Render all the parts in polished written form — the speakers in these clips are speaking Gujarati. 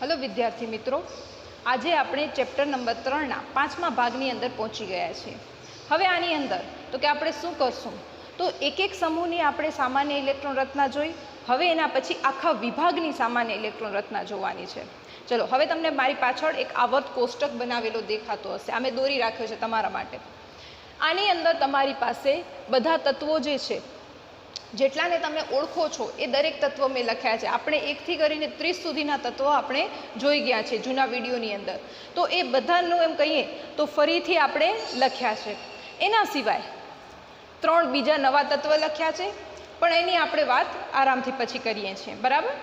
हेलो विद्यार्थी मित्रों, आज આપણે ચેપ્ટર નંબર 3ના 5મા ભાગની અંદર પહોંચી ગયા છીએ। હવે આની અંદર તો કે આપણે શું કરશું તો એક એક સમૂહની આપણે સામાન્ય ઇલેક્ટ્રોન રચના જોઈ। હવે એના પછી આખા વિભાગની સામાન્ય ઇલેક્ટ્રોન રચના જોવાની છે। ચલો હવે તમને મારી પાછળ એક આવર્ત કોષ્ટક બનાવેલો દેખાતો હશે, આ મેં દોરી રાખ્યો છે તમારા માટે। આની અંદર તમારી પાસે બધા તત્વો જે છે જેટલાને તમે ઓળખો છો એ દરેક તત્વો મેં લખ્યા છે। આપણે 1 થી કરીને 30 સુધીના તત્વો આપણે જોઈ ગયા છે જૂના વિડીયોની અંદર, તો એ બધાનું એમ કહીએ તો ફરીથી આપણે લખ્યા છે। એના સિવાય 3 બીજા નવા તત્વ લખ્યા છે, પણ એની આપણે વાત આરામથી પછી કરીએ છીએ, બરાબર।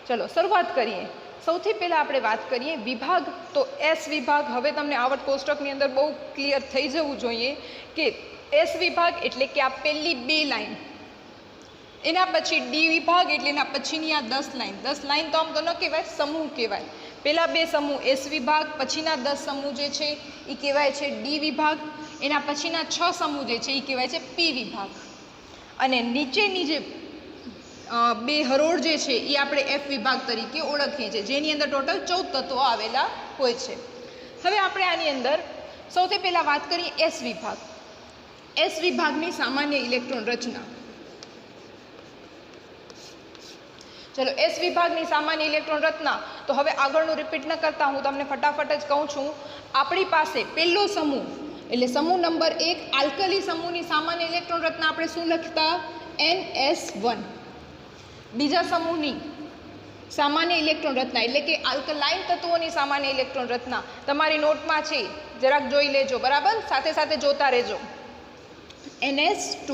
ચલો શરૂઆત કરીએ। સૌથી પહેલાં આપણે વાત કરીએ વિભાગ, તો એસ વિભાગ। હવે તમને આવર્ત કોષ્ટકની અંદર બહુ ક્લિયર થઈ જવું જોઈએ કે એસ વિભાગ એટલે કે આ પહેલી 2 લાઈન, એના પછી ડી વિભાગ એટલે એના પછીની આ 10 લાઈન। 10 લાઈન તો આમ તો ન કહેવાય, સમૂહ કહેવાય। પહેલા 2 સમૂહ એસ વિભાગ, પછીના 10 સમૂહ જે છે એ કહેવાય છે ડી વિભાગ, એના પછીના 6 સમૂહ જે છે એ કહેવાય છે પી વિભાગ, અને નીચેની જે 2 હરોળ જે છે એ આપણે એફ વિભાગ તરીકે ઓળખીએ છીએ, જેની અંદર ટોટલ 14 તત્વો આવેલા હોય છે। હવે આપણે આની અંદર સૌથી પહેલાં વાત કરીએ એસ વિભાગ। એસ વિભાગની સામાન્ય ઇલેક્ટ્રોન રચના। ચલો એસ વિભાગની સામાન્ય ઇલેક્ટ્રોન રચના, તો હવે આગળનું રિપીટ ન કરતા હું તમને ફટાફટ જ કહું છું। આપણી પાસે પહેલો સમૂહ એટલે સમૂહ નંબર 1 આલ્કલી સમૂહની સામાન્ય ઇલેક્ટ્રોન રચના આપણે શું લખતા? NS1। બીજા સમૂહની સામાન્ય ઇલેક્ટ્રોન રચના એટલે કે આલ્કલાઇન તત્વોની સામાન્ય ઇલેક્ટ્રોન રચના તમારી નોટમાં છે, જરાક જોઈ લેજો, બરાબર, સાથે સાથે જોતા રહેજો। NS2।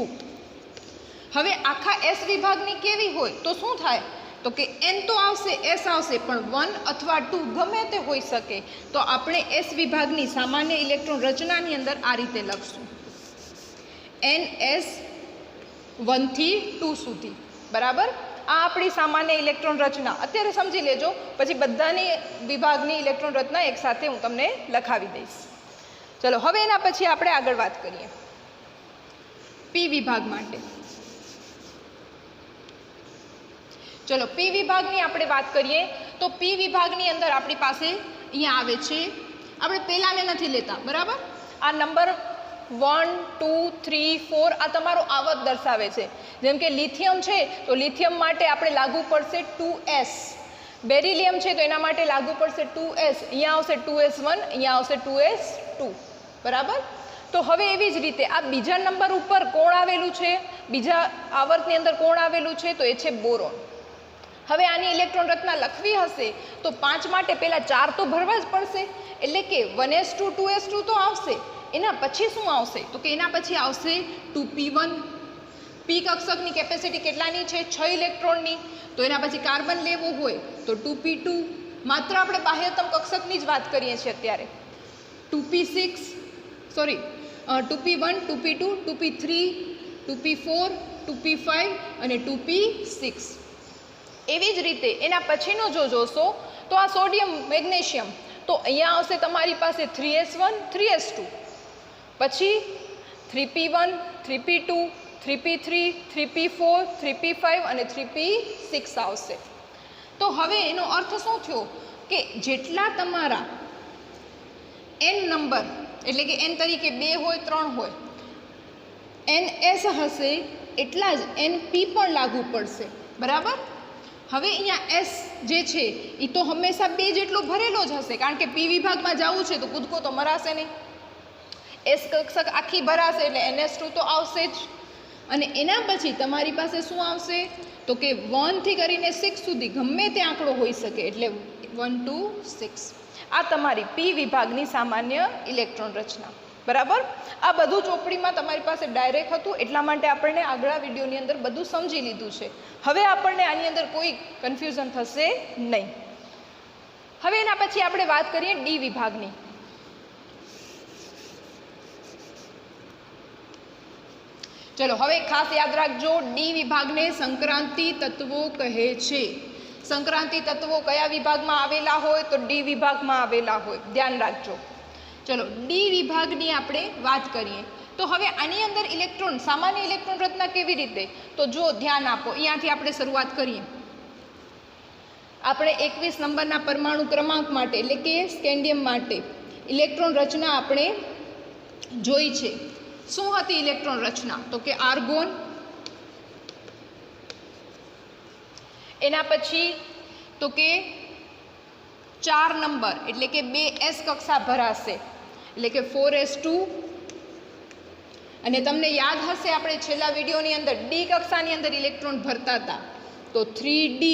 હવે આખા એસ વિભાગની કેવી હોય તો શું થાય તો કે એન તો આવશે, એસ આવશે, પણ 1 અથવા 2 ગમે તે હોઈ શકે। તો આપણે એસ વિભાગની સામાન્ય ઇલેક્ટ્રોન રચનાની અંદર આ રીતે લખશું, NS 1 થી 2 સુધી, બરાબર। આ આપણી સામાન્ય ઇલેક્ટ્રોન રચના અત્યારે સમજી લેજો, પછી બધાની વિભાગની ઇલેક્ટ્રોન રચના એકસાથે હું તમને લખાવી દઈશ। ચલો હવે એના પછી આપણે આગળ વાત કરીએ પી વિભાગ માટે। ચલો પી વિભાગની આપણે વાત કરીએ તો પી વિભાગની અંદર આપણી પાસે અહીંયા આવે છે, આપણે પહેલાને નથી લેતા, બરાબર। આ નંબર 1 2 3 4 આ તમારો આવર્ત દર્શાવે છે। જેમ કે લિથિયમ છે તો લિથિયમ માટે આપણે લાગુ પડશે 2s, બેરિલિયમ છે તો એના માટે લાગુ પડશે 2s, અહીંયા આવશે 2s1, અહીંયા આવશે 2s2, બરાબર। તો હવે એવી જ રીતે આ બીજા નંબર ઉપર કોણ આવેલું છે, બીજા આવર્તની અંદર કોણ આવેલું છે તો એ છે બોરોન। હવે આની ઇલેક્ટ્રોન રચના લખવી હશે તો 5 માટે પહેલાં 4 તો ભરવા જ પડશે, એટલે કે 1s2 2s2 તો આવશે। એના પછી શું આવશે તો કે એના પછી આવશે 2p1। પી કક્ષકની કેપેસિટી કેટલાની છે? 6 ઇલેક્ટ્રોનની। તો એના પછી કાર્બન લેવો હોય તો 2p2, માત્ર આપણે બાહ્યતમ કક્ષકની જ વાત કરીએ છીએ અત્યારે। 2p1 2p2 2p3 2p4 2p5 અને 2p6। એવી જ રીતે એના પછીનો જો જોશો તો આ સોડિયમ મેગ્નેશિયમ, તો અહીંયા આવશે તમારી પાસે 3s1 3s2, પછી 3p1 3p2 3p3 3p4 3p5 અને 3p6 આવશે। તો હવે એનો અર્થ શું થયો કે જેટલા તમારા n નંબર એટલે કે n તરીકે 2 હોય 3 હોય, NS હશે એટલા જ NP પણ લાગુ પડશે, બરાબર। હવે અહીંયા એસ જે છે એ તો હંમેશા 2 જેટલો ભરેલો જ હશે, કારણ કે પી વિભાગમાં જવું છે તો કૂદકો તો મરાશે નહીં। એસ કક્ષક આખી ભરાશે એટલે NS2 તો આવશે જ, અને એના પછી તમારી પાસે શું આવશે તો કે 1 થી કરીને 6 સુધી ગમે તે આંકડો હોઈ શકે, એટલે 1 2 6। આ તમારી પી વિભાગની સામાન્ય ઇલેક્ટ્રોન રચના, બરાબર। આ બધું ચોપડીમાં તમારી પાસે ડાયરેક્ટ હતું, એટલા માટે આપણને આગળના વિડીયોની અંદર બધું સમજી લીધું છે। હવે આપણને આની અંદર કોઈ કન્ફ્યુઝન થશે નહીં। હવે એના પછી આપણે વાત કરીએ ડી વિભાગની। ચલો હવે ખાસ યાદ રાખજો, ડી વિભાગને સંક્રાંતિ તત્વો કહે છે। સંક્રાંતિ તત્વો કયા વિભાગમાં આવેલા હોય તો ડી વિભાગમાં આવેલા હોય, ધ્યાન રાખજો। ચલો ડી વિભાગની આપણે વાત કરીએ તો હવે આની અંદર ઇલેક્ટ્રોન સામાન્ય ઇલેક્ટ્રોન રચના કેવી રીતે, તો જો ધ્યાન આપો, અહીંયાથી આપણે શરૂઆત કરીએ। આપણે 21 નંબરના પરમાણુ ક્રમાંક માટે એટલે કે સ્કેન્ડિયમ માટે ઇલેક્ટ્રોન રચના આપણે જોઈ છે. શું હતી ઇલેક્ટ્રોન રચના? તો કે આર્ગોન, એના પછી તો કે 4 નંબર એટલે કે 2s કક્ષા ભરાશે એટલે કે 4s2, અને તમને યાદ હશે આપણે છેલ્લા વિડીયોની અંદર ડી કક્ષાની અંદર ઇલેક્ટ્રોન ભરતા હતા તો 3d,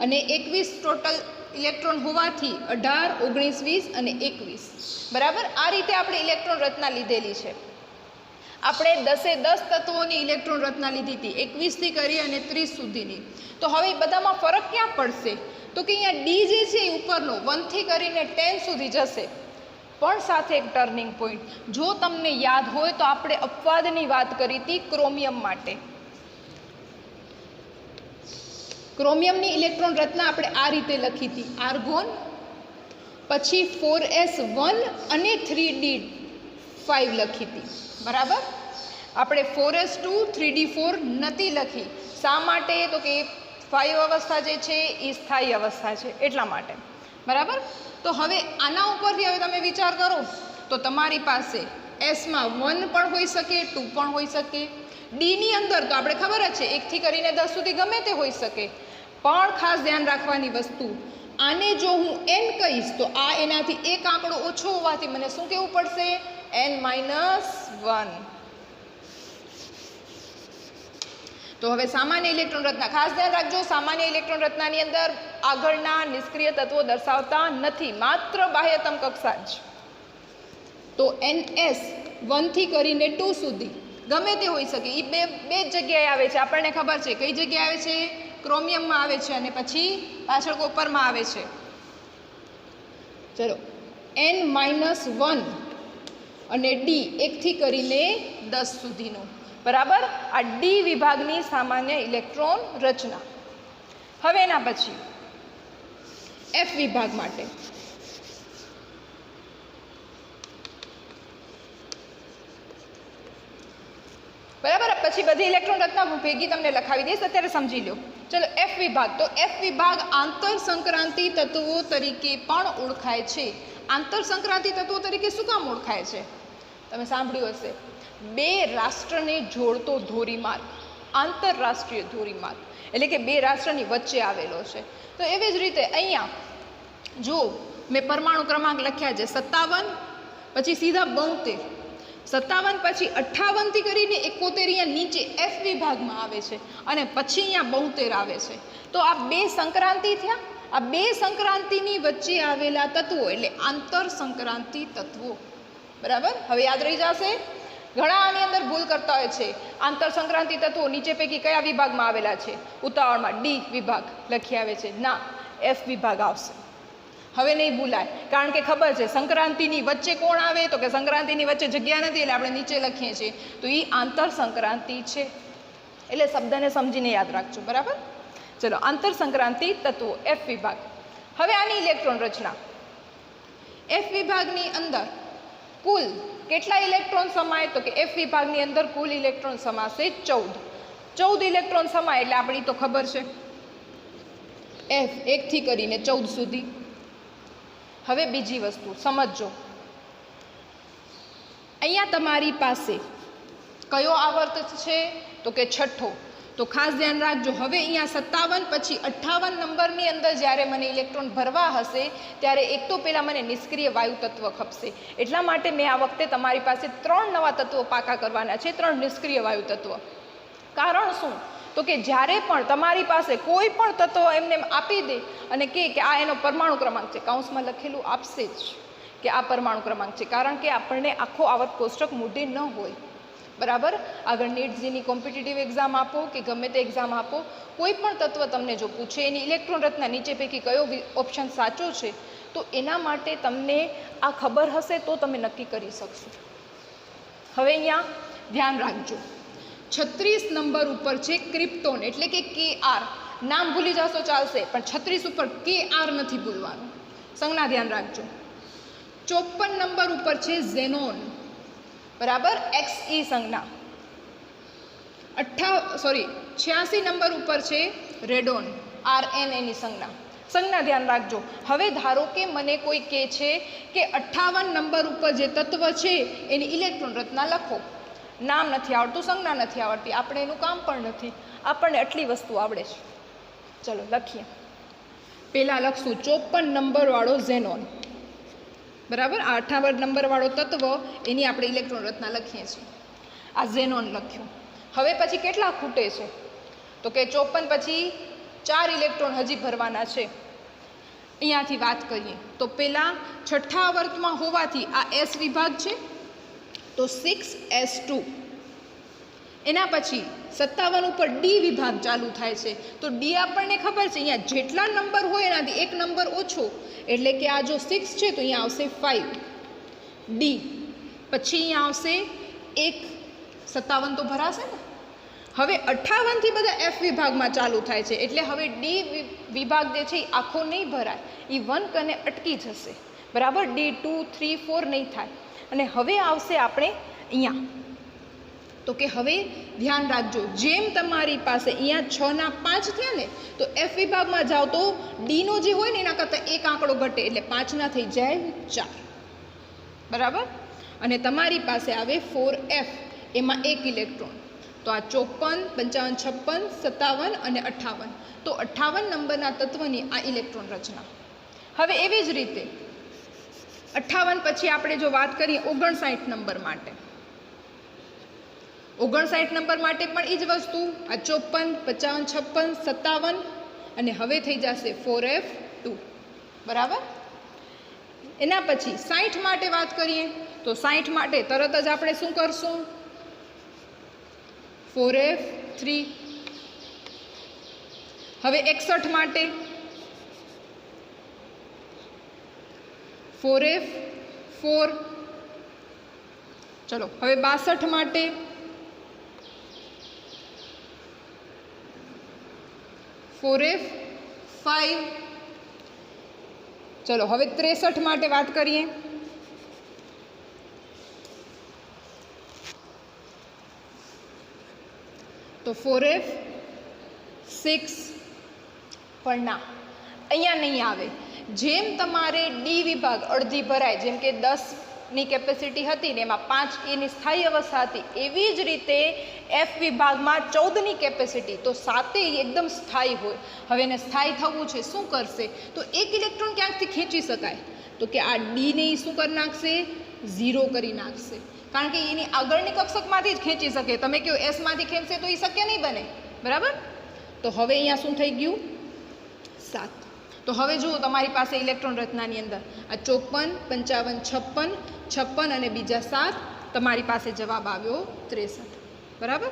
અને 21 ટોટલ ઇલેક્ટ્રોન હોવાથી 18, 19, 20 અને 21. બરાબર, આ રીતે આપણે ઇલેક્ટ્રોન રચના લીધેલી છે. આપણે 10 તત્વોની ઇલેક્ટ્રોન રચના લીધી હતી, 21થી કરી અને 30 સુધીની. તો હવે બધામાં ફરક ક્યાં પડશે? તો કે અહીંયા ડી જે છે એ ઉપરનો 1થી કરીને 10 સુધી જશે, પણ સાથે એક ટર્નિંગ પોઈન્ટ. જો તમને યાદ હોય તો આપણે અપવાદની વાત કરી હતી ક્રોમિયમ માટે. ક્રોમિયમની ઇલેક્ટ્રોન રચના આપણે આ રીતે લખી હતી, આર્ગોન, પછી 4s1 અને 3d5 લખી હતી. બરાબર, આપણે 4s2 3d4 નથી લખી. શા માટે? તો કે 5 અવસ્થા જે છે એ સ્થાયી અવસ્થા છે એટલા માટે. બરાબર, તો હવે આના ઉપરથી હવે તમે વિચાર કરો તો તમારી પાસે એસમાં 1 પણ હોઈ શકે, 2 પણ હોઈ શકે. ડીની અંદર તો આપણે ખબર જ છે 1થી કરીને 10 સુધી ગમે તે હોઈ શકે. પણ ખાસ ધ્યાન રાખવાની વસ્તુ, આને જો હું n કહીશ તો આ એનાથી એક આંકડો ઓછો હોવાથી મને શું કહેવું પડશે? n-1. તો હવે સામાન્ય ઇલેક્ટ્રોન રચના ખાસ ધ્યાન રાખજો. સામાન્ય ઇલેક્ટ્રોન રચનાની અંદર આગળના નિષ્ક્રિય તત્વો દર્શાવતા નથી, માત્ર બાહ્યતમ કક્ષા જ. તો ns 1થી કરીને 2 સુધી ગમે તે હોઈ શકે. એ બે જ જગ્યાએ આવે છે, આપણને ખબર છે કઈ જગ્યાએ આવે છે. ક્રોમિયમમાં આવે છે અને પછી પાછળ કોપરમાં આવે છે. ચલો, n-1 અને ડી 1થી કરીને 10 સુધીનું. બરાબર, આ ડી વિભાગની સામાન્ય ઇલેક્ટ્રોન રચના. હવે એના પછી એફ વિભાગ માટે બરાબર, પછી બધી ઇલેક્ટ્રોન રચના હું ભેગી તમને લખાવી દઈશ, અત્યારે સમજી લો. ચલો, એફ વિભાગ. તો એફ વિભાગ આંતર સંક્રાંતિ તત્વો તરીકે પણ ઓળખાય છે. આંતર સંક્રાંતિ તત્વો તરીકે શું કામ ઓળખાય છે? તમે સાંભળ્યું હશે, 2 રાષ્ટ્રને જોડતો ધોરીમાર્ગ, આંતરરાષ્ટ્રીય ધોરીમાર્ગ, એટલે કે 2 રાષ્ટ્રની વચ્ચે આવેલો છે. તો એવી જ રીતે અહીંયા જો મેં પરમાણુ ક્રમાંક લખ્યા છે 57, પછી સીધા 72, 57 પછી 58થી કરીને 71 અહીંયા નીચે એફ વિભાગમાં આવે છે, અને પછી અહીંયા 72 આવે છે. તો આ 2 સંક્રાંતિ થયા. આ 2 સંક્રાંતિની વચ્ચે આવેલા તત્વો એટલે આંતર સંક્રાંતિ તત્વો. બરાબર, હવે યાદ રહી જશે. ઘણા આની અંદર ભૂલ કરતા હોય છે. આંતર સંક્રાંતિ તત્વો નીચે પૈકી કયા વિભાગમાં આવેલા છે? ઉતાવળમાં ડી વિભાગ લખી આવે છે. ના, એફ વિભાગ આવશે. હવે નહીં ભૂલાય, કારણ કે ખબર છે સંક્રાંતિની વચ્ચે કોણ આવે? તો કે સંક્રાંતિની વચ્ચે જગ્યા નથી એટલે આપણે નીચે લખીએ છીએ, તો એ આંતર સંક્રાંતિ છે. એટલે શબ્દને સમજીને યાદ રાખજો. બરાબર, ચલો, આંતર સંક્રાંતિ તત્વો એફ વિભાગ. હવે આની ઇલેક્ટ્રોન રચના. એફ વિભાગની અંદર કુલ કેટલા ઇલેક્ટ્રોન સમાય? તો કે એફ વિભાગની અંદર કુલ ઇલેક્ટ્રોન સમાશે 14 ઇલેક્ટ્રોન સમાય. એટલે આપણી તો ખબર છે એફ 1થી કરીને 14 સુધી. હવે બીજી વસ્તુ સમજજો, અહીંયા તમારી પાસે કયો આવર્ત છે? તો કે 6થો. તો ખાસ ધ્યાન રાખજો. હવે અહીંયા 57 પછી 58 નંબરની અંદર જ્યારે મને ઇલેક્ટ્રોન ભરવા હશે ત્યારે એક તો પહેલાં મને નિષ્ક્રિય વાયુ તત્વ ખપશે. એટલા માટે મેં આ વખતે તમારી પાસે 3 નવા તત્વો પાકા કરવાના છે, 3 નિષ્ક્રિય વાયુ તત્વ. કારણ શું? તો કે જ્યારે પણ તમારી પાસે કોઈ પણ તત્વ એમને આપી દે અને કે આ એનો પરમાણુ ક્રમાંક છે, કાઉન્સમાં લખેલું આપશે જ કે આ પરમાણુ ક્રમાંક છે, કારણ કે આપણને આખો આવર્ત કોષ્ટક મોઢે ન હોય. બરાબર, આગળ નીટ જેની કોમ્પિટિટિવ એક્ઝામ આપો કે ગમે તે એક્ઝામ આપો, કોઈ પણ તત્વ તમને જો પૂછે એની ઇલેક્ટ્રોન રચના નીચે પૈકી કયો ઓપ્શન સાચો છે, તો એના માટે તમને આ ખબર હશે તો તમે નક્કી કરી શકશો. હવે અહીંયા ધ્યાન રાખજો, 36 નંબર ઉપર છે ક્રિપ્ટોન એટલે કે KR. નામ ભૂલી જશો ચાલશે, પણ 36 ઉપર KR નથી ભૂલવાનું. સંજ્ઞા ધ્યાન રાખજો. 54 નંબર ઉપર છે ઝેનોન. બરાબર, XE સંજ્ઞા. 86 નંબર ઉપર છે રેડોન, RN એની સંજ્ઞા. સંજ્ઞા ધ્યાન રાખજો. હવે ધારો કે મને કોઈ કહે છે કે 58 નંબર ઉપર જે તત્વ છે એની ઇલેક્ટ્રોન રચના લખો. નામ નથી આવડતું, સંજ્ઞા નથી આવડતી, આપણે એનું કામ પણ નથી, આપણને આટલી વસ્તુ આવડે છે. ચલો લખીએ. પહેલાં લખશું 54 નંબરવાળો ઝેનોન. બરાબર, આ 58 નંબરવાળો તત્વ એની આપણે ઇલેક્ટ્રોન રચના લખીએ છીએ. આ ઝેનોન લખ્યું. હવે પછી કેટલા ખૂટે છે? તો કે 54 પછી 4 ઇલેક્ટ્રોન હજી ભરવાના છે. અહીંયાથી વાત કરીએ તો પહેલાં છઠ્ઠા આવર્તમાં હોવાથી આ એસ વિભાગ છે તો 6s2. એના પછી 57 ઉપર ડી વિભાગ ચાલુ થાય છે તો ડી આપણને ખબર છે અહીંયા જેટલા નંબર હોય એનાથી એક નંબર ઓછો, એટલે કે આ જો 6 છે તો અહીંયા આવશે 5 ડી. પછી અહીંયા આવશે 1, 57 તો ભરાશે ને. હવે 58 થી બધા એફ વિભાગમાં ચાલુ થાય છે એટલે હવે ડી વિભાગ જે છે એ આખો નહીં ભરાય, એ 1 કને અટકી જશે. બરાબર, ડી 2, 3, 4 નહીં થાય. અને હવે આવશે આપણે અહીંયા તો કે હવે ધ્યાન રાખજો, જેમ તમારી પાસે અહીંયા 6 ના 5 થયા ને તો એફ વિભાગમાં જાઓ તો ડીનો જે હોય ને એના કરતાં એક આંકડો ઘટે એટલે 5 ના થઈ જાય 4. બરાબર, અને તમારી પાસે આવે 4f, એમાં 1 ઇલેક્ટ્રોન. તો આ 54, 55, 56, 57 અને 58. તો 58 નંબરના તત્વની આ ઇલેક્ટ્રોન રચના. હવે એવી જ રીતે 58 પછી આપણે જો વાત કરીએ 59 નંબર માટે, 59 નંબર માટે પણ એ જ વસ્તુ, આ 54, 55, 56, 57 અને હવે થઈ જશે 4f2. બરાબર, એના પછી 60 માટે વાત કરીએ તો 60 માટે તરત જ આપણે શું કરશું? 4f3. હવે 61 માટે 4f4. ચલો હવે 62 માટે 4f5. ચલો હવે 63 માટે વાત કરીએ તો 4f6. પણ ના, અહીંયા નહીં આવે. જેમ તમારે ડી વિભાગ અડધી ભરાય, જેમ કે 10ની કેપેસિટી હતી ને એમાં 5 એની સ્થાયી અવસ્થા હતી, એવી જ રીતે એફ વિભાગમાં 14ની કેપેસિટી તો 7 એકદમ સ્થાયી હોય. હવે એને સ્થાયી થવું છે, શું કરશે? તો એક ઇલેક્ટ્રોન ક્યાંકથી ખેંચી શકાય તો કે આ ડીને શું કરી નાખશે? 0 કરી નાખશે. કારણ કે એની આગળની કક્ષકમાંથી જ ખેંચી શકે. તમે કહો એસમાંથી ખેંચશે તો એ શક્ય નહીં બને. બરાબર, તો હવે અહીંયા શું થઈ ગયું? 7. તો હવે જુઓ તમારી પાસે ઇલેક્ટ્રોન રચનાની અંદર આ 54, 55, 56 અને બીજા 7, તમારી પાસે જવાબ આવ્યો 63. બરાબર,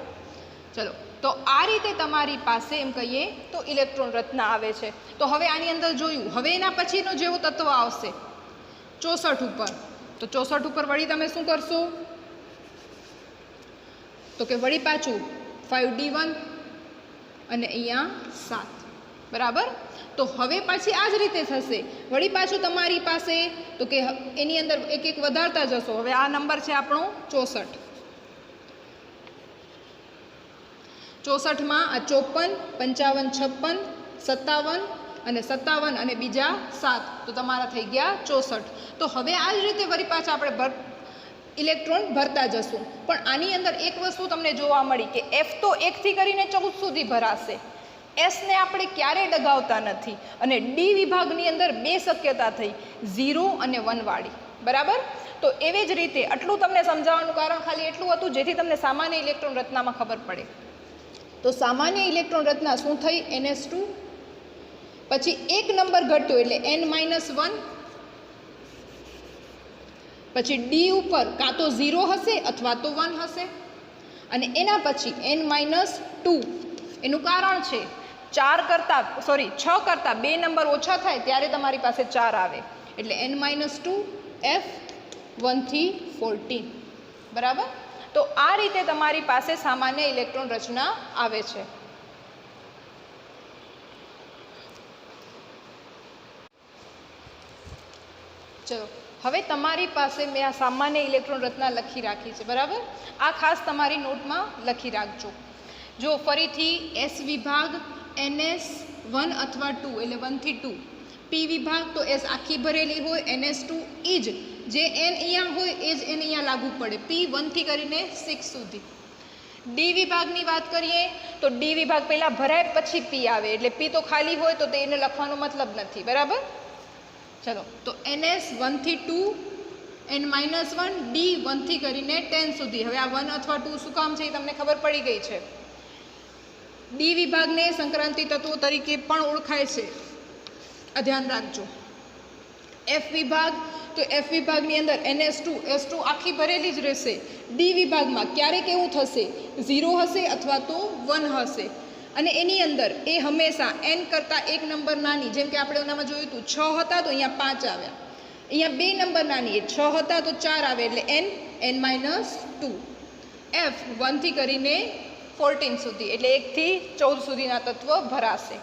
ચલો તો આ રીતે તમારી પાસે એમ કહીએ તો ઇલેક્ટ્રોન રચના આવે છે. તો હવે આની અંદર જોયું, હવે એના પછીનો જેવો તત્વ આવશે 64 ઉપર, તો 64 ઉપર વળી તમે શું કરશો? તો કે વળી પાછું 5d1 અને અહીંયા 7. બરાબર, તો હવે પછી આ જ રીતે થશે. વળી પાછું તમારી પાસે તો કે એની અંદર એક એક વધારતા જશો. હવે આ નંબર છે આપણો 64. 64માં આ 54, 55, 56, 57 અને બીજા 7, તો તમારા થઈ ગયા 64. તો હવે આ જ રીતે વળી પાછા આપણે ઇલેક્ટ્રોન ભરતા જશું. પણ આની અંદર એક વસ્તુ તમને જોવા મળી કે એફ તો 1 થી કરીને 14 સુધી ભરાશે, એસને આપણે ક્યારેય ડગાવતા નથી. અને ડી વિભાગની અંદર 2 શક્યતા થઈ, 0 અને 1 વાળી. બરાબર, તો એવી જ રીતે આટલું તમને સમજાવવાનું કારણ ખાલી એટલું હતું જેથી તમને સામાન્ય ઇલેક્ટ્રોન રચનામાં ખબર પડે. તો સામાન્ય ઇલેક્ટ્રોન રચના શું થઈ? NS2. પછી એક નંબર ઘટ્યો એટલે n-1. પછી ડી ઉપર કાં તો 0 હશે અથવા તો 1 હશે. અને એના પછી n-2. એનું કારણ છે 6 કરતાં 2 નંબર ઓછા થાય ત્યારે તમારી પાસે 4 આવે, એટલે n-2 f 1 થી 14. બરાબર, તો આ રીતે તમારી પાસે સામાન્ય ઇલેક્ટ્રોન રચના આવે છે. ચલો હવે તમારી પાસે મેં આ સામાન્ય ઇલેક્ટ્રોન રચના લખી રાખી છે. બરાબર, આ ખાસ તમારી નોટમાં લખી રાખજો. જો ફરીથી એસ વિભાગ, NS, 1 અથવા 2 એટલે 1 થી 2. પી વિભાગ તો એસ આખી ભરેલી હોય, NH2 એ જ જે એન અહીંયા હોય એ જ એને અહીંયા લાગુ પડે, પી 1 થી કરીને 6 સુધી. ડી વિભાગની વાત કરીએ તો ડી વિભાગ પહેલાં ભરાય પછી પી આવે, એટલે પી તો ખાલી હોય તો એને લખવાનો મતલબ નથી, બરાબર. ચલો તો NS 1 થી 2, N-1, ડી 1 થી કરીને 10 સુધી. હવે આ 1 અથવા 2 શું કામ છે એ તમને ખબર પડી ગઈ છે. ડી વિભાગને સંક્રાંતિ તત્વો તરીકે પણ ઓળખાય છે, આ ધ્યાન રાખજો. એફ વિભાગ તો એફ વિભાગની અંદર NH2 S2 આખી ભરેલી જ રહેશે. ડી વિભાગમાં ક્યારેક એવું થશે 0 હશે અથવા તો 1 હશે, અને એની અંદર એ હંમેશા n કરતાં 1 નંબર નાની, જેમ કે આપણે એનામાં જોયું હતું 6 હતા તો અહીંયા 5 આવ્યા, અહીંયા 2 નંબર નાની એ 6 હતા તો 4 આવે એટલે N-2. એફ 1 થી કરીને 14 સુધી એટલે 1 થી 14 સુધીના તત્વ ભરાશે,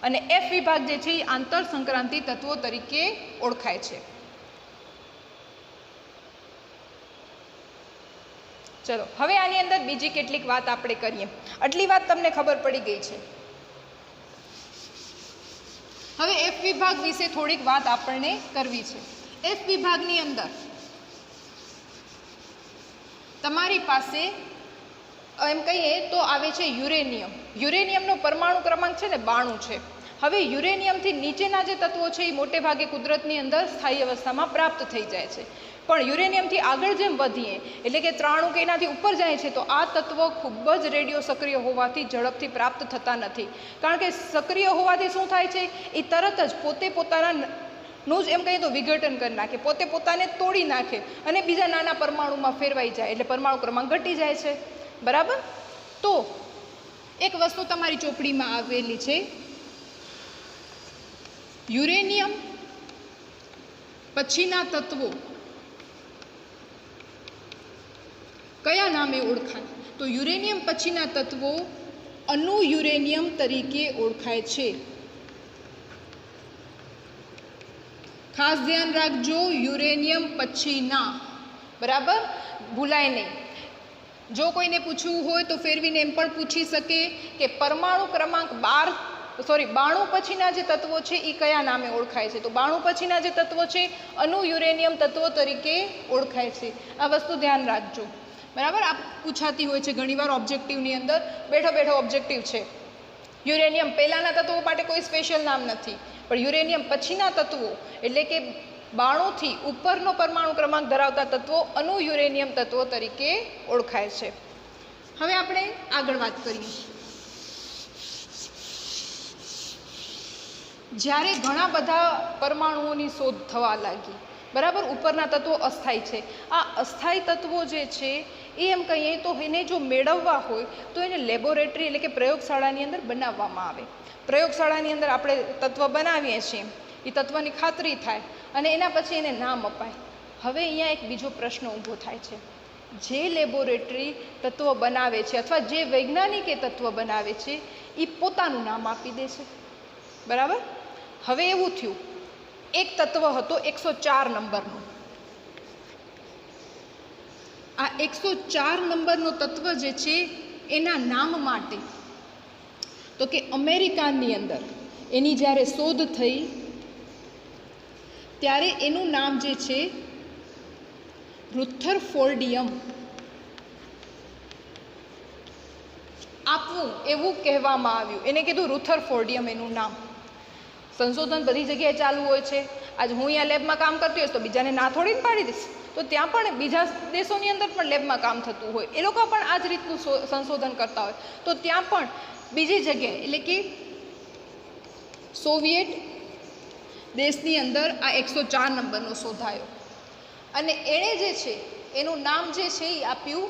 અને એફ વિભાગ જે છે એ આંતર સંક્રાંતિ તત્વો તરીકે ઓળખાય છે. ચલો હવે આની અંદર બીજી કેટલીક વાત આપણે કરીએ. આટલી વાત તમને ખબર પડી ગઈ છે. હવે એફ વિભાગ વિશે થોડીક વાત આપણને કરવી છે. એફ વિભાગની અંદર તમારી પાસે એમ કહીએ તો આવે છે યુરેનિયમ. યુરેનિયમનો પરમાણુ ક્રમાંક છે ને 92 છે. હવે યુરેનિયમથી નીચેના જે તત્વો છે એ મોટે ભાગે કુદરતની અંદર સ્થાયી અવસ્થામાં પ્રાપ્ત થઈ જાય છે, પણ યુરેનિયમથી આગળ જેમ વધીએ એટલે કે 93 કે એનાથી ઉપર જાય છે તો આ તત્વો ખૂબ જ રેડિયો સક્રિય હોવાથી ઝડપથી પ્રાપ્ત થતા નથી. કારણ કે સક્રિય હોવાથી શું થાય છે, એ તરત જ પોતે પોતાનું જ એમ કહીએ તો વિઘટન કરી નાખે, પોતે પોતાને તોડી નાખે અને બીજા નાના પરમાણુમાં ફેરવાઈ જાય, એટલે પરમાણુ ક્રમાંક ઘટી જાય છે, બરાબર. તો એક વસ્તુ તમારી ચોપડીમાં આવેલી છે, યુરેનિયમ પછીના તત્વો કયા નામે ઓળખાય? તો યુરેનિયમ પછીના તત્વો અણુ યુરેનિયમ તરીકે ઓળખાય છે. ખાસ ધ્યાન રાખજો, યુરેનિયમ પછીના, બરાબર, ભૂલાય નહીં. જો કોઈને પૂછવું હોય તો ફેરવીને એમ પણ પૂછી શકે કે પરમાણુ ક્રમાંક 92 પછીના જે તત્વો છે એ કયા નામે ઓળખાય છે? તો 92 પછીના જે તત્વો છે અણુ યુરેનિયમ તત્વો તરીકે ઓળખાય છે. આ વસ્તુ ધ્યાન રાખજો, બરાબર. આ પૂછાતી હોય છે ઘણીવાર ઓબ્જેક્ટિવની અંદર, બેઠો ઓબ્જેક્ટિવ છે. યુરેનિયમ પહેલાંના તત્વો માટે કોઈ સ્પેશિયલ નામ નથી, પણ યુરેનિયમ પછીના તત્વો એટલે કે 92 થી ઉપરનો પરમાણુ ક્રમાંક ધરાવતા તત્વો અણુ યુરેનિયમ તત્વો તરીકે ઓળખાય છે. હવે આપણે આગળ વાત કરીએ. જ્યારે ઘણા બધા પરમાણુઓની શોધ થવા લાગી, બરાબર, ઉપરના તત્વો અસ્થાયી છે. આ અસ્થાયી તત્વો જે છે એ એમ કહીએ તો એને જો મેળવવા હોય તો એને લેબોરેટરી એટલે કે પ્રયોગશાળાની અંદર બનાવવામાં આવે. પ્રયોગશાળાની અંદર આપણે તત્વ બનાવીએ છીએ, એ તત્વની ખાતરી થાય અને એના પછી એને નામ અપાય. હવે અહીંયા એક બીજો પ્રશ્ન ઊભો થાય છે, જે લેબોરેટરી તત્વ બનાવે છે અથવા જે વૈજ્ઞાનિક એ તત્વ બનાવે છે એ પોતાનું નામ આપી દે છે, બરાબર. હવે એવું થયું, એક તત્વ હતો 104 નંબરનો. આ 104 નંબરનો તત્વ જે છે એના નામ માટે તો કે અમેરિકાની અંદર એની જ્યારે શોધ થઈ ત્યારે એનું નામ જે છે રુથરફોર્ડિયમ આપવું એવું કહેવામાં આવ્યું. એને કીધું રુથરફોર્ડિયમ એનું નામ. સંશોધન બધી જગ્યાએ ચાલુ હોય છે. આજ હું અહીંયા લેબમાં કામ કરતી હોઈશ તો બીજાને ના થોડીને પાડી દઈશ, તો ત્યાં પણ બીજા દેશોની અંદર પણ લેબમાં કામ થતું હોય, એ લોકો પણ આ જ રીતનું સંશોધન કરતા હોય, તો ત્યાં પણ બીજી જગ્યાએ એટલે કે સોવિયેટ દેશની અંદર આ 104 નંબરનો શોધાયો અને એણે જે છે એનું નામ જે છે એ આપ્યું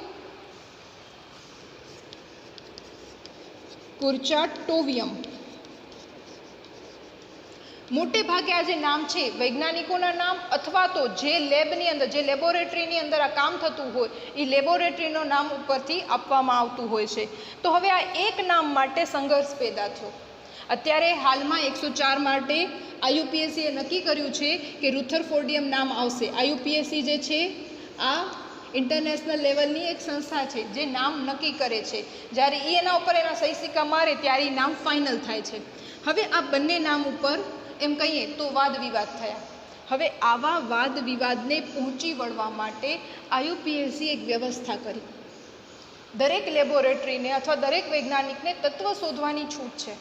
કુર્ચાટોવિયમ. મોટે ભાગે આ જે નામ છે વૈજ્ઞાનિકોના નામ અથવા તો જે લેબની અંદર જે લેબોરેટરીની અંદર આ કામ થતું હોય એ લેબોરેટરીનો નામ ઉપરથી આપવામાં આવતું હોય છે. તો હવે આ એક નામ માટે સંઘર્ષ પેદા થયો. અત્યારે હાલમાં 104 માટે IUPACએ નક્કી કર્યું છે કે રુથરફોર્ડિયમ નામ આવશે. IUPAC જે છે આ ઇન્ટરનેશનલ લેવલની એક સંસ્થા છે જે નામ નક્કી કરે છે. જ્યારે એના ઉપર એના સહી સિક્કા મારે ત્યારે એ નામ ફાઇનલ થાય છે. હવે આ બંને નામ ઉપર એમ કહીએ તો વાદ વિવાદ થયા. હવે આવા વાદ વિવાદને પહોંચી વળવા માટે IUPAC એક વ્યવસ્થા કરી. દરેક લેબોરેટરીને અથવા દરેક વૈજ્ઞાનિકને તત્વ શોધવાની છૂટ છે.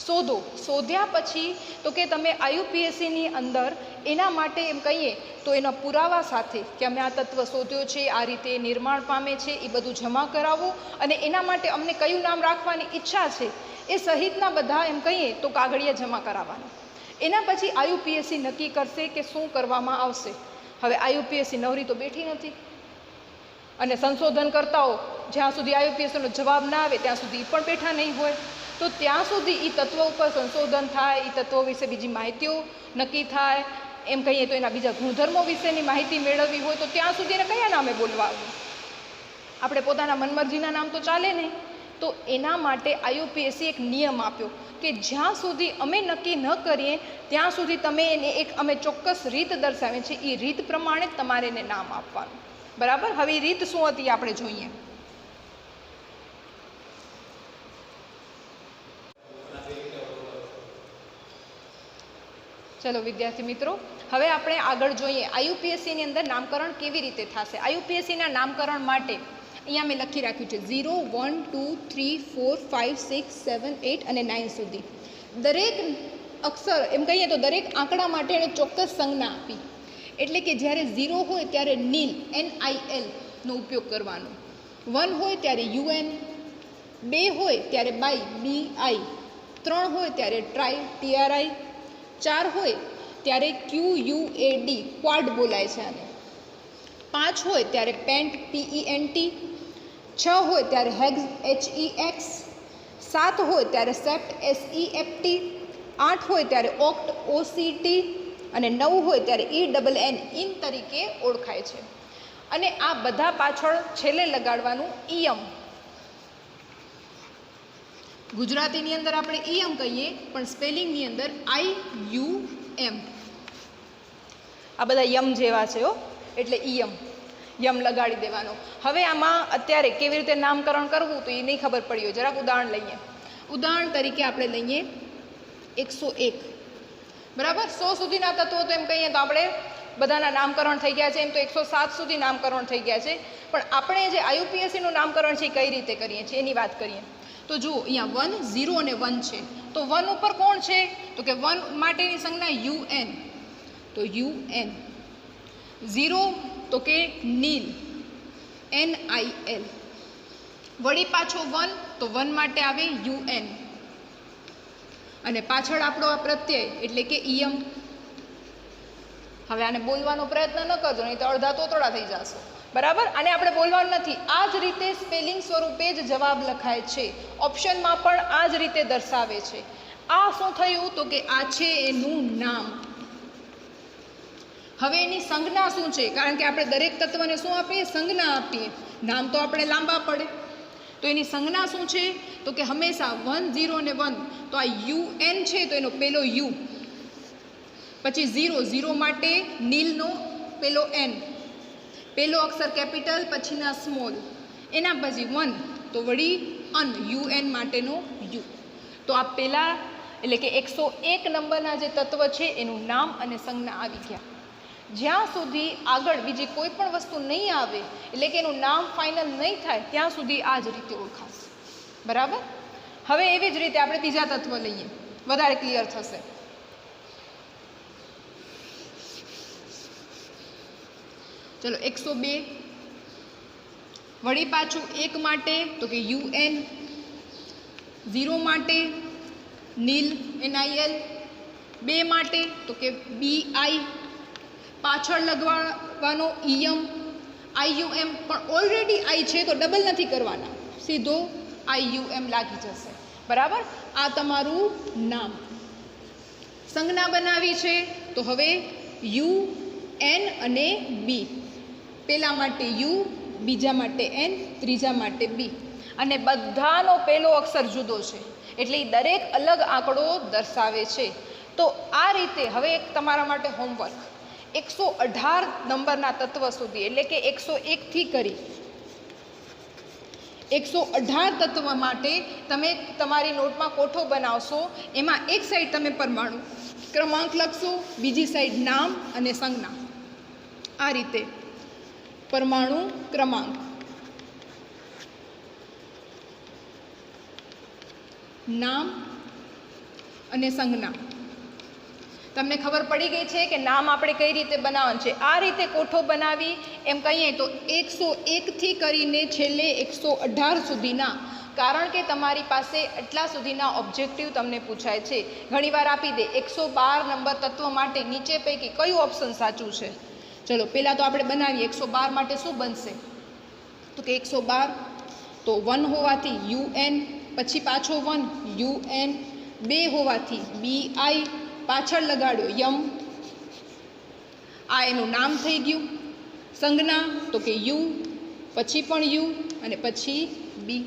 શોધો, શોધ્યા પછી તો કે તમે IUPACની અંદર એના માટે એમ કહીએ તો એના પુરાવા સાથે કે અમે આ તત્વ શોધ્યો છે, આ રીતે નિર્માણ પામે છે, એ બધું જમા કરાવો અને એના માટે અમને કયું નામ રાખવાની ઈચ્છા છે એ સહિતના બધા એમ કહીએ તો કાગળિયા જમા કરાવવાના. એના પછી IUPAC નક્કી કરશે કે શું કરવામાં આવશે. હવે IUPAC નવરી તો બેઠી નથી અને સંશોધનકર્તાઓ જ્યાં સુધી IUPACનો જવાબ ના આવે ત્યાં સુધી એ પણ બેઠા નહીં હોય. તો ત્યાં સુધી એ તત્વ ઉપર સંશોધન થાય, એ તત્વો વિશે બીજી માહિતીઓ નક્કી થાય, એમ કહીએ તો એના બીજા ગુણધર્મો વિશેની માહિતી મેળવવી હોય તો ત્યાં સુધી એને કયા નામે બોલવાનું? આપણે પોતાના મનમરજીના નામ તો ચાલે નહીં. તો એના માટે IUPAC એક નિયમ આપ્યો કે જ્યાં સુધી અમે નક્કી ન કરીએ ત્યાં સુધી તમે એને એક અમે ચોક્કસ રીત દર્શાવીએ છીએ, એ રીત પ્રમાણે તમારે એને નામ આપવાનું. બરાબર. હવે એ રીત શું હતી આપણે જોઈએ. ચલો વિદ્યાર્થી મિત્રો, હવે આપણે આગળ જોઈએ IUPACની અંદર નામકરણ કેવી રીતે થશે. IUPACના નામકરણ માટે અહીંયા મેં લખી રાખ્યું છે 0, 1, 2, 3, 4, 5, 6, 7, 8 અને 9 સુધી. દરેક અક્ષર એમ કહીએ તો દરેક આંકડા માટે એને ચોક્કસ સંજ્ઞા આપી. એટલે કે જ્યારે 0 હોય ત્યારે નીલ NIL નો ઉપયોગ કરવાનો, 1 હોય ત્યારે UN, 2 હોય ત્યારે બાય BI, 3 હોય ત્યારે ટ્રાય TRI, 4 હોય ત્યારે QUAD ક્વાડ બોલાય છે આને, 5 હોય ત્યારે પેન્ટ PENT, 6 હોય ત્યારે હેક્સ HEX, 7 હોય ત્યારે સેપ્ટ SEFT, 8 હોય ત્યારે ઓક્ટ OCT અને 9 હોય ત્યારે ENN ઇન તરીકે ઓળખાય છે. અને આ બધા પાછળ છેલ્લે લગાડવાનું ઈયમ. ગુજરાતીની અંદર આપણે ઈયમ કહીએ પણ સ્પેલિંગની અંદર IUM. આ બધા યમ જેવા છે એટલે ઈયમ, યમ લગાડી દેવાનો. હવે આમાં અત્યારે કેવી રીતે નામકરણ કરવું તો એ નહીં ખબર પડી હોય. જરાક ઉદાહરણ લઈએ. ઉદાહરણ તરીકે આપણે લઈએ 101. બરાબર. 100 સુધીના તત્વો તો એમ કહીએ તો આપણે બધાના નામકરણ થઈ ગયા છે. એમ તો 107 સુધી નામકરણ થઈ ગયા છે. પણ આપણે જે IUPACનું નામકરણ છે એ કઈ રીતે કરીએ છીએ એની વાત કરીએ. તો જુઓ અહીંયા 1, 0 અને 1 છે. તો 1 ઉપર કોણ છે તો કે 1 માટેની સંજ્ઞા UN, તો UN. 0 તો કે નીલ NIL. વળી પાછો 1 તો 1 માટે આવે UN અને પાછળ આપણો આ પ્રત્યય એટલે કે ઈયમ. હવે આને બોલવાનો પ્રયત્ન ન કરજો નહીં તો અડધા તોતડા થઈ જશો. બરાબર. આને આપણે બોલવાનું નથી. આ જ રીતે સ્પેલિંગ સ્વરૂપે જ જવાબ લખાય છે. ઓપ્શનમાં પણ આ જ રીતે દર્શાવે છે. આ શું થયું તો કે આ છે એનું નામ. હવે એની સંજ્ઞા શું છે? કારણ કે આપણે દરેક તત્વને શું આપીએ? સંજ્ઞા આપીએ. નામ તો આપણે લાંબા પડે. તો એની સંજ્ઞા શું છે તો કે હંમેશા 1, 0 અને 1. તો આ UN છે તો એનો પેલો U, પછી 0, 0 માટે નીલનો પેલો N, પેલો અક્ષર કેપિટલ પછીના સ્મોલ, એના પછી 1 તો વળી UN માટેનો U. તો આ પેલા એટલે કે 101 નંબરના જે તત્વ છે એનું નામ અને સંજ્ઞા આવી ગયા. જ્યાં સુધી આગળ બીજી કોઈ પણ વસ્તુ નહીં આવે એટલે કે એનું નામ ફાઇનલ નહીં થાય ત્યાં સુધી આ જ રીતે ઓળખાશે. બરાબર. હવે એવી જ રીતે આપણે બીજા તત્વ લઈએ, વધારે ક્લિયર થશે. ચલો 102. વળી પાછું 1 માટે તો કે UN, 0 માટે નીલ NIL, 2 માટે તો કે BI, પાછળ લગાવવાનો ઈયમ IUM. પણ ઓલરેડી I છે તો ડબલ નથી કરવાના, સીધો IUM લાગી જશે. બરાબર. આ તમારું નામ. સંજ્ઞા બનાવી છે તો હવે UN અને B. પેલા માટે U, બીજા માટે N, ત્રીજા માટે B. અને બધાનો પેલો અક્ષર જુદો છે એટલે એ દરેક અલગ આંકડો દર્શાવે છે. તો આ રીતે હવે એક તમારા માટે હોમવર્ક. 118 નંબરના તત્વ સુધી એટલે કે 101 થી કરી 118 તત્વ માટે તમે તમારી નોટમાં કોઠો બનાવશો. એમાં એક સાઈડ તમે પરમાણુ ક્રમાંક લખશો, બીજી સાઈડ નામ અને સંજ્ઞા. આ રીતે પરમાણુ ક્રમાંક, નામ અને સંજ્ઞા. તમને ખબર પડી ગઈ છે કે નામ આપણે કઈ રીતે બનાવવાનું છે. આ રીતે કોઠો બનાવી એમ કહીએ તો 101થી કરીને છેલ્લે 118 સુધીના, કારણ કે તમારી પાસે એટલા સુધીના ઓબ્જેક્ટિવ તમને પૂછાય છે. ઘણીવાર આપી દે 112 નંબર તત્વ માટે નીચે પૈકી કયું ઓપ્શન સાચું છે. ચલો પહેલાં તો આપણે બનાવીએ. 112 માટે શું બનશે? તો કે 112 તો 1 હોવાથી UN, પછી પાછો 1 UN, 2 હોવાથી BI, પાછળ લગાડ્યો યમ. આ એનું નામ થઈ ગયું. સંજ્ઞા તો કે યુ, પછી પણ યુ અને પછી બી.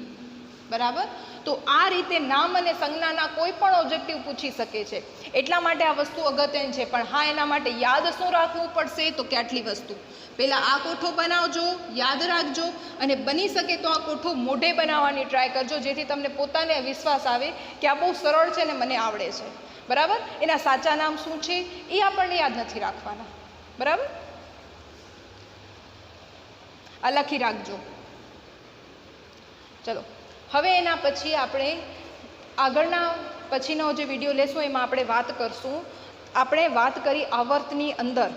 બરાબર. તો આ રીતે નામ અને સંજ્ઞાના કોઈ પણ ઓબ્જેક્ટિવ પૂછી શકે છે. એટલા માટે આ વસ્તુ અગત્યની છે. પણ હા, એના માટે યાદ શું રાખવું પડશે? તો કે આટલી વસ્તુ. પહેલાં આ કોઠો બનાવજો, યાદ રાખજો, અને બની શકે તો આ કોઠો મોઢે બનાવવાની ટ્રાય કરજો, જેથી તમને પોતાને વિશ્વાસ આવે કે આ બહુ સરળ છે ને મને આવડે છે. બરાબર. એના સાચા નામ શું છે એ આપણને યાદ નથી રાખવાના. બરાબર. આ લખી રાખજો. ચલો, હવે એના પછી આપણે આગળના પછીનો જે વિડીયો લેશું એમાં આપણે વાત કરશું. આપણે વાત કરી આવર્તની અંદર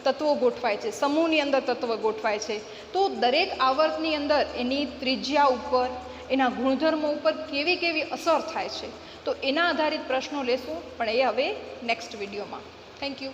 તત્વો ગોઠવાય છે, સમૂહની અંદર તત્વ ગોઠવાય છે. તો દરેક આવર્તની અંદર એની ત્રિજ્યા ઉપર, એના ગુણધર્મો ઉપર કેવી કેવી અસર થાય છે, તો એના આધારિત પ્રશ્નો લેશું, પણ એ હવે નેક્સ્ટ વિડીયોમાં. Thank you.